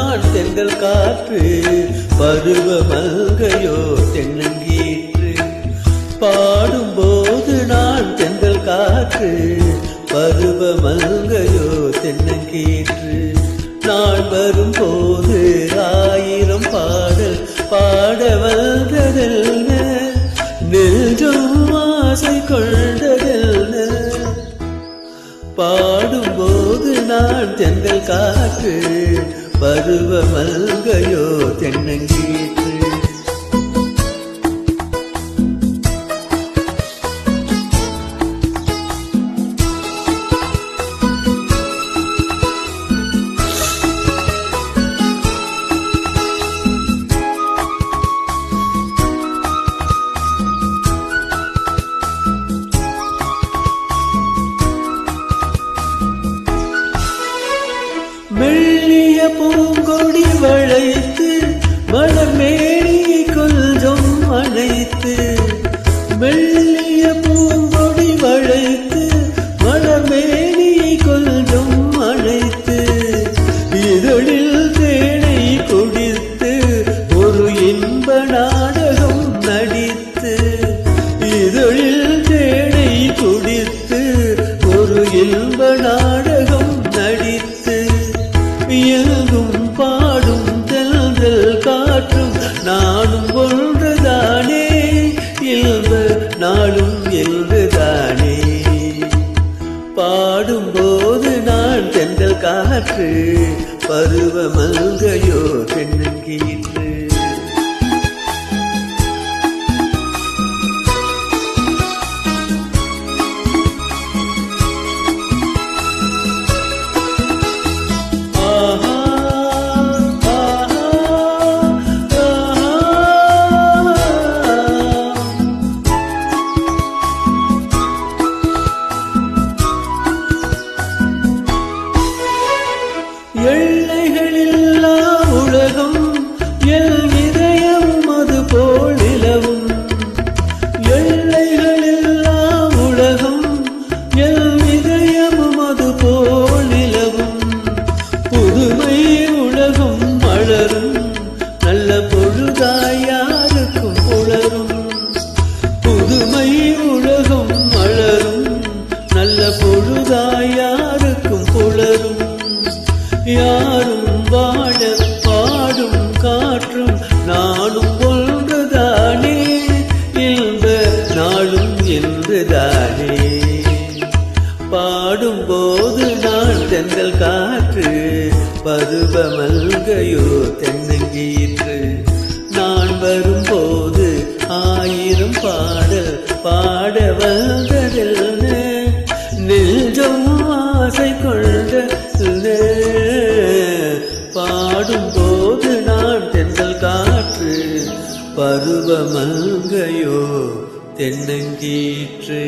நான் தென்றல் காற்று பருவ மல்கையோ தென்னங்கீற்று. பாடும்போது நான் தென்றல் காற்று பருவ மல்கையோ தென்னங்கீற்று. நான் வரும்போது ஆயிரம் பாடல் பாட வந்ததெல்ல, நெஞ்சம் ஆசை கொண்டதெல்ல. பாடும்போது நான் தென்றல் காற்று பருவ மல்கையோ தென்னங்கீற்று. மெல்லிய பூங்கொடி வளைத்து மலர்மேனி கொஞ்சம் அணைத்து, மெல்லிய பூங்கொடி வளைத்து மலர்மேனி கொஞ்சம் அணைத்து, இதழில் தேனை குடித்து ஒரு இன்ப நாடகம் நடித்து, இதழில் தேனை குடித்து ஒரு இன்ப நாடகம் நடித்து, எங்கும் பாடும் தென்றல் காற்றும் நானும் ஒன்றுதானே, இல்ப நாளும் என்றுதானே. பாடும்போது நான் தென்றல் காற்று பருவ மல்கையோ தென்னங்கீற்று. எல்லைகளில்லா உலகம் எல் இதயம் அது போல் நிலவும், எல்லைகளில்லா உலகம் எல் இதயம் அது போல் நிலவும். புதுமை உலகம் மலரும் நல்ல பொழுதாய் யாருக்கும் புலரும், புதுமை உலகம் மலரும் நல்ல பொழுதாய் யாருக்கும் புலரும். யாரும் வாழ பாடும் காற்றும் நானும் ஒன்றுதானே, இன்ப நாளும் என்றுதானே. பாடும்போது நான் தென்றல் காற்று பருவ மல்கையோ தென்னங்கீற்று. நான் வரும்போது ஆயிரம் பாடல் பாட வந்ததெல்ல, நெஞ்சம் ஆசை கொண்ட. பாடும்போது நான் தென்றல் காற்று பருவ மல்கையோ தென்னங்கீற்று.